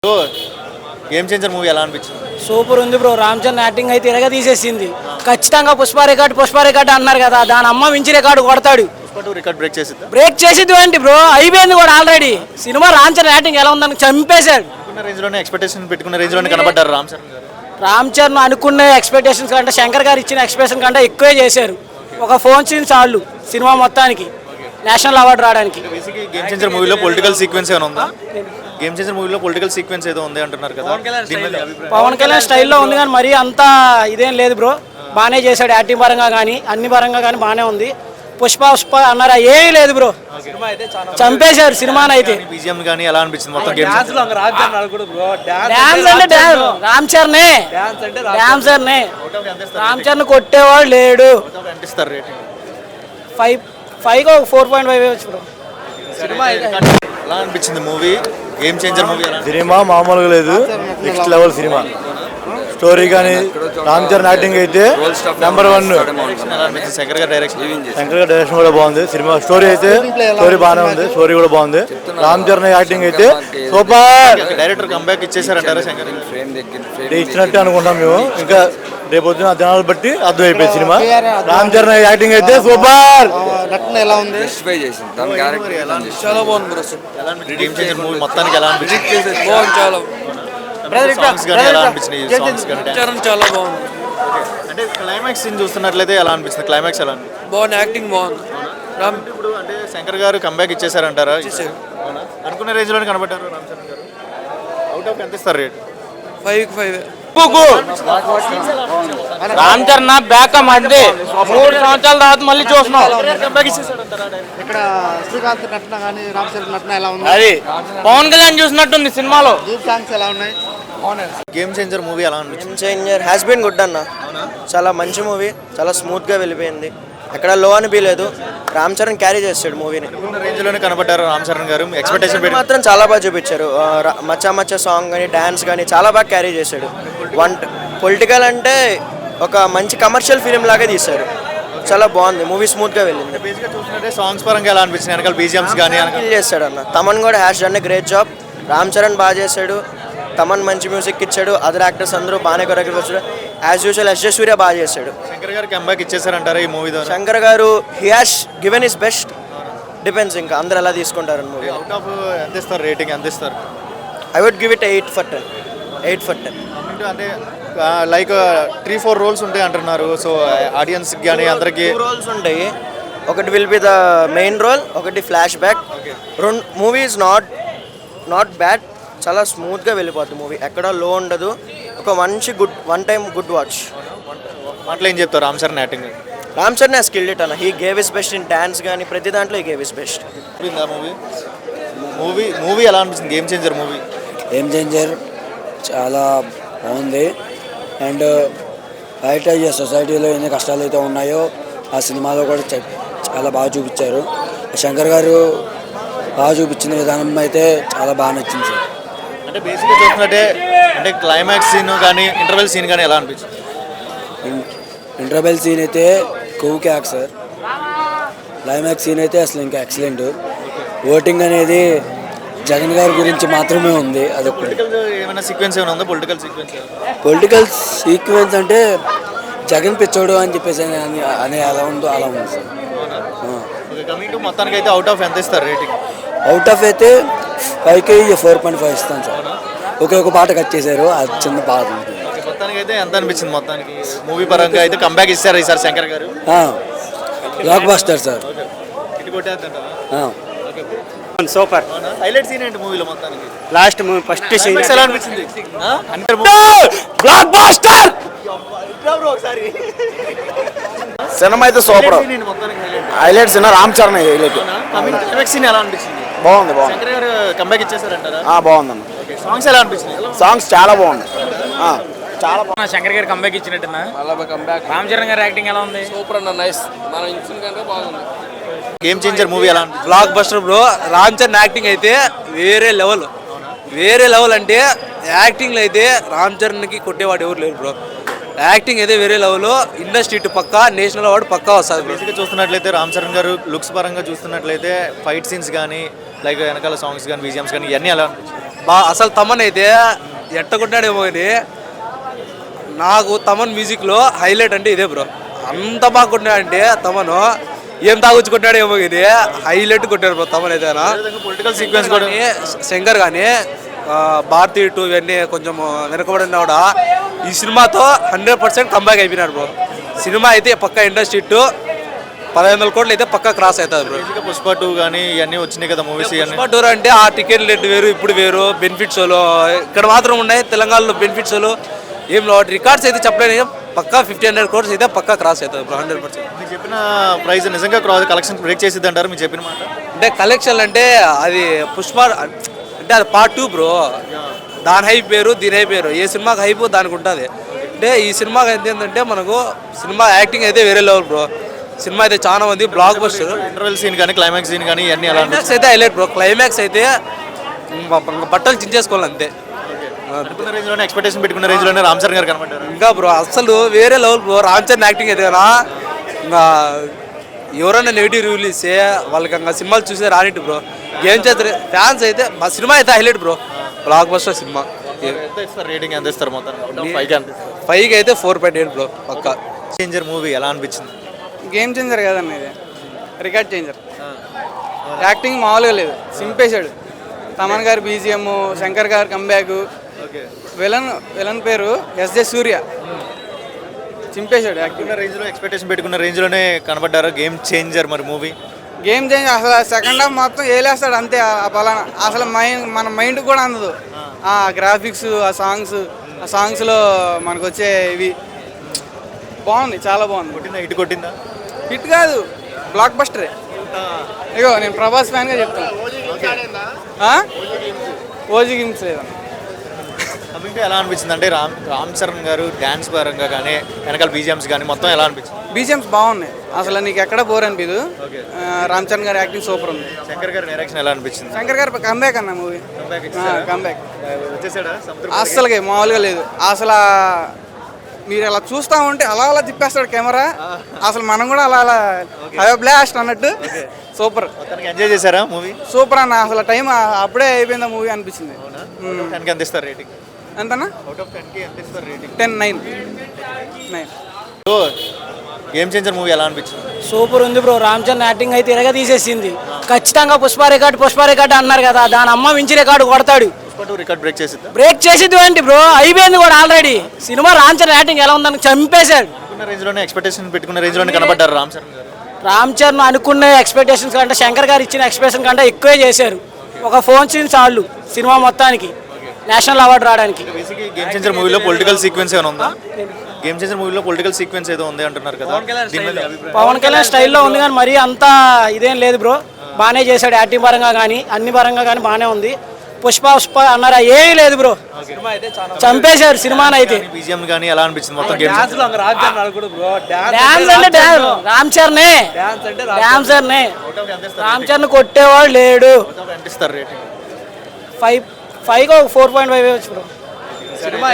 Bro game changer movie ఎలా అనిపించింది? Super ఉంది బ్రో. రామ్ చరణ్ యాక్టింగ్ అయితే ఇరగా తీసేసింది. ఖచ్చితంగా పుష్ప రికార్డు అన్నారు కదా, దాని అమ్మ మించి రికార్డు కొడతాడు. రికార్డ్ బ్రేక్ చేసిద్ది ఏంటి బ్రో, అయిపోయింది కూడా ఆల్రెడీ. సినిమా రామ్ చరణ్ యాక్టింగ్ ఎలా ఉందని చంపేశాడు. ఎక్స్పెక్టేషన్ పెట్టుకున్న రేంజ్ లోనే కనబడ్డారు రామ్ చరణ్ గారు. రామ్ చరణ్ అనుకునే ఎక్స్పెక్టేషన్స్ కంటే శంకర్ గారు ఇచ్చిన ఎక్స్పెక్టేషన్ కంటే ఎక్కువే చేశారు. ఒక ఫోన్ సీన్ చాలు సినిమా మొత్తానికి నేషనల్ అవార్డు రావడానికి. గేమ్ చేంజర్ మూవీలో పొలిటికల్ సీక్వెన్స్ ఏమైనా ఉందా? గేమ్ చేంజర్ మూవీలో పొలిటికల్ సీక్వెన్స్ ఏదో ఉంది అంటున్నారు కదా, పవన్ కళ్యాణ్ స్టైల్లో ఉంది కానీ మరీ అంతా ఇదేం లేదు బ్రో. బాగానే చేశాడు యాక్టింగ్ పరంగా కానీ అన్ని పరంగా కానీ బాగానే ఉంది. పుష్ప అన్నారా ఏమీ లేదు బ్రో, చంపేశారు సినిమాని అయితే. బీజిఎం కానీ ఎలా అనిపించింది మొత్తం? డాన్స్ అంటే రామ్ చరణ్ రామ్ చరణ్ కొట్టేవాడు లేడు. 4.5 బ్రో. ఎలా అనిపించింది movie? Game changer movie cinema మామూలుగా లేదు, నెక్స్ట్ లెవెల్ సినిమా. స్టోరీ కానీ రామ్ చరణ్ యాక్టింగ్ అయితే నెంబర్ 1. శంకర్ గారి డైరెక్షన్ కూడా బాగుంది. సినిమా స్టోరీ బాగానే ఉంది, స్టోరీ కూడా బాగుంది. రామ్ చరణ్ యాక్టింగ్ అయితే సూపర్. డైరెక్టర్ కంబ్యాక్ ఇచ్చేసారంటారా శంకర్? ఇచ్చినట్టే అనుకుంటాం మేము. ఇంకా రేపు పొద్దున జనాలు బట్టి అర్థమైపోయింది సినిమా. రామ్ చరణ్ యాక్టింగ్ అయితే సూపర్. ఎలా ఉంది? చాలా బాగుంది. గేమ్ చేంజర్ మూవీ మొత్తానికి ఎలా అనిపించింది? చాలా బాగుంది. అంటే క్లైమాక్స్ సీన్ చూస్తున్నట్లయితే ఎలా అనిపిస్తుంది? క్లైమాక్స్ ఎలా బాగుంది, యాక్టింగ్ బాగుంది. ఇప్పుడు అంటే శంకర్ గారు కంబ్యాక్ ఇచ్చేసారంటారా? అనుకున్న రేంజ్ లోనే కనబడ్డారు రామ్ చరణ్ గారు. అవుట్ ఆఫ్ ఎంత ఇస్తారు రేట్? 5/5. రామ్ చరణ్ బ్యాక్ అంది 3 సంవత్సరాల తర్వాత మళ్ళీ చూస్తున్నాం. ఇక్కడ శ్రీకాంత్ నటన కానీ రామ్ చరణ్ నటన ఎలా ఉంది? అది పవన్ కళ్యాణ్ చూసినట్టుంది సినిమాలో. గ్రూప్ సాంగ్స్ ఎలా ఉన్నాయి? గేమ్ చేంజర్ మూవీ ఎలా అనిపించింది? Game changer has been good అన్న. చాలా మంచి మూవీ, చాలా స్మూత్గా వెళ్ళిపోయింది, ఎక్కడ లో అనిపించలేదు. రామ్ చరణ్ క్యారీ చేస్తాడు మూవీని. రేంజ్ లోనే కనబడ్డారు రామ్ చరణ్ గారు. ఎక్స్పెక్టేషన్ మాత్రం చాలా బాగా చూపించారు. మచ్చా మచ్చా సాంగ్ కానీ డాన్స్ కానీ చాలా బాగా క్యారీ చేశాడు. పొలిటికల్ అంటే ఒక మంచి కమర్షియల్ ఫిలిం లాగా తీశారు. చాలా బాగుంది మూవీ, స్మూత్గా వెళ్ళింది. సాంగ్స్ పరంగా ఎలా అనిపించింది? వెనకాల బీజిఎమ్స్ కానీ చేస్తాడు అన్న. తమన్ కూడా hash done great job. Ram Charan బాగా చేశాడు, తమన్ మంచి మ్యూజిక్ ఇచ్చాడు, అదర్ యాక్టర్స్ అందరూ బాగానే కొరియోగ్రఫీ వచ్చాడు. యాజ్ యూజువల్ ఎస్ జే సూర్య బాగా చేశాడు. శంకర్ గారు కంబ్యాక్ ఇచ్చేసారంటారా ఈ మూవీ ద్వారా? శంకర్ గారు he has given his best. Depends ఇంకా అందరూ ఎలా తీసుకుంటారు మూవీ. అవుట్ ఆఫ్ ఎంత ఇస్తారు రేటింగ్? ఎంత ఇస్తారు? I would give it 8/10. 8/10. అంటే లైక్ 3-4 రోల్స్ ఉంటాయి అంటున్నారు. సో ఆడియన్స్ కానీ అందరికి రోల్స్ ఉంటాయి. ఒకటి will be the main role, ఒకటి ఫ్లాష్ బ్యాక్. రెండు మూవీ ఈజ్ నాట్ బ్యాడ్, చాలా స్మూత్గా వెళ్ళిపోతుంది మూవీ, ఎక్కడ లో ఉండదు. ఒక మంచి వన్ టైం గుడ్ వాచ్. మాటలు ఏం చెప్తారు Ram Charan acting? Ram Charan has killed it అన్న. He gave his best in dance కానీ ప్రతి దాంట్లో he gave his best. Movie ఎలా అనిపిస్తుంది? Game changer movie. Game changer చాలా బాగుంది. అండ్ బయట సొసైటీలో ఎన్ని కష్టాలు అయితే ఉన్నాయో ఆ సినిమాలో కూడా చాలా బాగా చూపించారు. శంకర్ గారు బాగా చూపించిన విధానం అయితే చాలా బాగా నచ్చింది సార్. అంటే బేసిక్గా చూస్తున్నట్టే అంటే క్లైమాక్స్ సీన్ కానీ ఇంటర్వెల్ సీన్ కానీ ఎలా అనిపించింది? ఇంటర్వెల్ సీన్ అయితే క్యాక్ సార్. క్లైమాక్స్ సీన్ అయితే అసలు ఇంకా ఎక్సలెంట్. ఓటింగ్ అనేది జగన్ గారి గురించి మాత్రమే ఉంది. అది ఏమైనా సీక్వెన్స్ ఏమైనా ఉందా? పొలిటికల్ సీక్వెన్స్ అంటే జగన్ పిచ్చోడు అని చెప్పేసి అనే అలా ఉందో అలా ఉంది సార్. మొత్తానికి అయితే అవుట్ ఆఫ్ ఎంత ఇస్తారు రేటింగ్? అవుట్ ఆఫ్ అయితే 5కి 4.5 ఇస్తాను సార్. ఒక పాట కట్ చేశారు, అది చిన్న బాధ ఉంది. మొత్తానికి అయితే ఎంత అనిపించింది? మొత్తానికి మూవీ పరంగా అయితే కంబ్యాక్ ఇస్తారు ఈసారి శంకర్ గారు. Blockbuster sir. Super. Highlight scene ఏంటి మూవీలో మొత్తానికి? లాస్ట్ మూవీ ఫస్ట్ సీన్ ఎలా అనిపించింది? Blockbuster. సినిమా అయితే సూపర్. హైలైట్ సినిమా రామ్ చరణ్ హైలైట్. సీన్ ఎలా అనిపించింది? బాగుంది. శంకర్ గారు కంబ్యాక్ ఇచ్చేసారంటారా? బాగుందన్న. సాంగ్స్ ఎలా అనిపించింది? సాంగ్స్ చాలా బాగుంది. చాలా బాగుంది. శంకర్ గారు కంబ్యాక్ ఇచ్చినట్టున్నా. రామ్ చరణ్ గారు యాక్టింగ్ ఎలా ఉంది? సూపర్ అన్న, నైస్. మనం ఇచ్చిన కంటే బాగుంది. గేమ్ చేంజర్ మూవీ ఎలా అనిపించింది? Block buster bro. Ram Charan acting అయితే వేరే లెవెల్ అంటే యాక్టింగ్లో అయితే రామ్ చరణ్కి కొట్టేవాడు ఎవరు లేరు బ్రో. యాక్టింగ్ అయితే వేరే లెవెల్లో. ఇండస్ట్రీ ఇటు పక్క, నేషనల్ అవార్డు పక్కా వస్తుంది. బేసిక్గా చూస్తున్నట్లయితే రామ్ చరణ్ గారు లుక్స్ పరంగా చూస్తున్నట్లయితే ఫైట్ సీన్స్ కానీ లైక్ వెనకాల సాంగ్స్ కానీ బీజిఎమ్స్ కానీ ఇవన్నీ ఎలా అనిపించింది? అసలు తమన్ అయితే ఎట్టకుంటాడేమో కానీ నాకు తమన్ మ్యూజిక్లో హైలైట్ అంటే ఇదే బ్రో. అంత బాగా కొట్టినాడంటే తమను ఏం తాగుచ్చుకుంటాడేమో కానీ హైలైట్ కొట్టాడు బ్రో తమన్ అయితే. పొలిటికల్ సీక్వెన్స్ కూడా శంకర్ కానీ భారతీ 2 ఇవన్నీ కొంచెం వెనకబడినా కూడా ఈ సినిమాతో 100% కంబ్యాక్ అయిపోయినాడు బ్రో. సినిమా అయితే పక్కా ఇండస్ట్రీ 1500 కోట్లు అయితే పక్కా క్రాస్ అవుతుంది బ్రో. పుష్ప 2 కానీ ఇవన్నీ వచ్చినాయి కదా మూవీస్. పుష్ప 2 అంటే ఆ టికెట్ రేట్ వేరు, ఇప్పుడు వేరు. బెనిఫిట్స్ ఇక్కడ మాత్రం ఉన్నాయి తెలంగాణలో బెనిఫిట్స్ ఏం రికార్డ్స్ అయితే చెప్పలేని పక్కా 1500 కోట్స్ అయితే పక్కా క్రాస్ అవుతుంది బ్రో 100%. మీరు చెప్పిన ప్రైస్ నిజంగా కలెక్షన్ బ్రేక్ చేసిద్ది అంటారు మీరు చెప్పిన మాట? అంటే కలెక్షన్ అంటే అది పుష్ప అంటే అది పార్ట్ 2 బ్రో. దాని హైప్ పేరు దీని హైప్ పేరు. ఏ సినిమాకి హైప్ దానికి ఉంటుంది. అంటే ఈ సినిమాకి ఏంటంటే మనకు సినిమా యాక్టింగ్ అయితే వేరే లెవెల్ బ్రో. సినిమా అయితే చాలా మంది బ్లాక్ బస్టర్. ఇంటర్వెల్ సీన్ కానీ క్లైమాక్స్ సీన్ కానీ ఇవన్నీ ఎలా క్లైమాక్స్ అయితే హైలైట్ బ్రో. క్లైమాక్స్ అయితే బట్టలు చించేసుకోవాలి అంతే. అనుకున్న రేంజ్లోనే ఎక్స్పెక్టేషన్ పెట్టుకున్న రేంజ్లోనే రామ్ చరణ్ గారు కనబడ్డారు. ఇంకా బ్రో అసలు వేరే level bro. Ram Charan acting అయితే కదా ఇంకా ఎవరైనా నెగిటివ్ రివ్యూలు ఇస్తే వాళ్ళకి ఇంకా సినిమాలు చూసే రానిట్టు బ్రో. ఏం చేస్తారు ఫ్యాన్స్ అయితే మా సినిమా అయితే highlight bro. Block buster cinema. ఎంత ఇస్తారు రేటింగ్? ఎంత ఇస్తారు మొత్తం? 5కి అయితే 4.8 బ్రో పక్కా. చేంజర్ మూవీ ఎలా అనిపించింది? గేమ్ చేంజర్ కదన్న ఇది, రికార్డ్ చేంజర్. యాక్టింగ్ మామూలుగా లేదు, సింపేశాడు. తమన్ గారి బీజిఎం, శంకర్ గారు కంబ్యాక్, విలన్ పేరు ఎస్జే సూర్య, చింపేశాడు యాక్టింగ్. రేంజ్లో ఎక్స్పెక్టేషన్ పెట్టుకున్న రేంజ్లోనే కనబడ్డారు గేమ్ చేంజర్ మరి మూవీ. గేమ్ చేంజర్ అసలు సెకండ్ హాఫ్ మొత్తం ఏలేస్తాడు అంతే. ఆ పలానా అసలు మన మైండ్ కూడా అందదు. ఆ గ్రాఫిక్స్, ఆ సాంగ్స్లో మనకు వచ్చే ఇవి బాగుంది, చాలా బాగుంది. కొట్టిందా? హిట్ కొట్టిందా? హిట్ కాదు, బ్లాక్ బస్టరే. ఇగో నేను ప్రభాస్ ఫ్యాన్గా చెప్తాను. ఓజీ గేమ్స్ లేదా అభిప్రాయం ఎలా అనిపించింది? అంటే రామ్ చరణ్ గారు డ్యాన్స్ పరంగా కానీ వెనకాల బీజిఎమ్స్ కానీ మొత్తం ఎలా అనిపించింది? బీజిఎమ్స్ బాగున్నాయి, అసలు నీకు ఎక్కడ బోర్ అనిపించదు. రామ్ చరణ్ గారి యాక్టింగ్ సూపర్ ఉంది. శంకర్ గారి డైరెక్షన్ ఎలా అనిపించింది? శంకర్ గారు కంబ్యాక్ అన్న మూవీ, కంబ్యాక్ వచ్చేసాడా? అస్సలుగా మామూలుగా లేదు. అసలు మీరు అలా చూస్తూ ఉంటే అలా తిప్పేస్తాడు కెమెరా. అసలు మనం కూడా అలా హై బ్లాస్ట్ అన్నట్టు సూపర్. ఎంజాయ్ చేశారా మూవీ? సూపర్ అన్న, అసలు టైం అప్పుడే అయిపోయింది మూవీ అనిపించింది. 10కి ఎంత ఇస్తారు రేటింగ్? ఎంతన్నా? అవుట్ ఆఫ్ 10కి ఎంత ఇస్తారు రేటింగ్? 10, 9. గేమ్ చేంజర్ మూవీ ఎలా అనిపించింది? సూపర్ ఉంది బ్రో. రామ్ చరణ్ యాక్టింగ్ అయితే ఇరగా తీసేసింది. ఖచ్చితంగా పుష్ప రికార్డు అన్నారు కదా, దాని అమ్మ మించి రికార్డు కొడతాడు. పుష్ప 2 రికార్డ్ బ్రేక్ చేసిద్దా? బ్రేక్ చేసిద్ది ఏంటి బ్రో, అయిపోయింది కూడా ఆల్రెడీ. సినిమా రామ్ చరణ్ యాక్టింగ్ ఎలా ఉందని చంపేశాడు. అనుకున్న రేంజ్లోనే ఎక్స్పెక్టేషన్ పెట్టుకున్న రేంజ్లోనే కనబడ్డారు రామ్ చరణ్ గారు. రామ్ చరణ్ అనుకున్న ఎక్స్పెక్టేషన్స్ కంటే శంకర్ గారు ఇచ్చిన ఎక్స్పెక్టేషన్ కంటే ఎక్కువే చేశారు. ఒక ఫోన్ సీన్ చాలు సినిమా మొత్తానికి నేషనల్ అవార్డు రావడానికి. బేసిక్గా గేమ్ చేంజర్ మూవీలో పొలిటికల్ సీక్వెన్స్ ఏమైనా ఉందా? గేమ్ చేంజర్ మూవీలో పొలిటికల్ సీక్వెన్స్ ఏదో ఉంది అంటున్నారు కదా, దీని మీద అభిప్రాయం? పవన్ కళ్యాణ్ స్టైల్లో ఉంది కానీ మరీ అంత ఇదేం లేదు బ్రో. బాగానే చేశాడు యాక్టింగ్ పరంగా కానీ అన్ని పరంగా కానీ బాగానే ఉంది. పుష్ప అన్నారా ఏమీ లేదు బ్రో, చంపేశారు సినిమాని అయితే. బీజిఎం కానీ ఎలా అనిపించింది మొత్తం? గేమ్ డాన్స్ అంటే రామ్ చరణే, డాన్సర్నే. రామ్ చరణ్ కొట్టేవాడు లేడు. ఎంత ఇస్తారు రేటింగ్? 5కి 4.5 వచ్చు బ్రో. సినిమా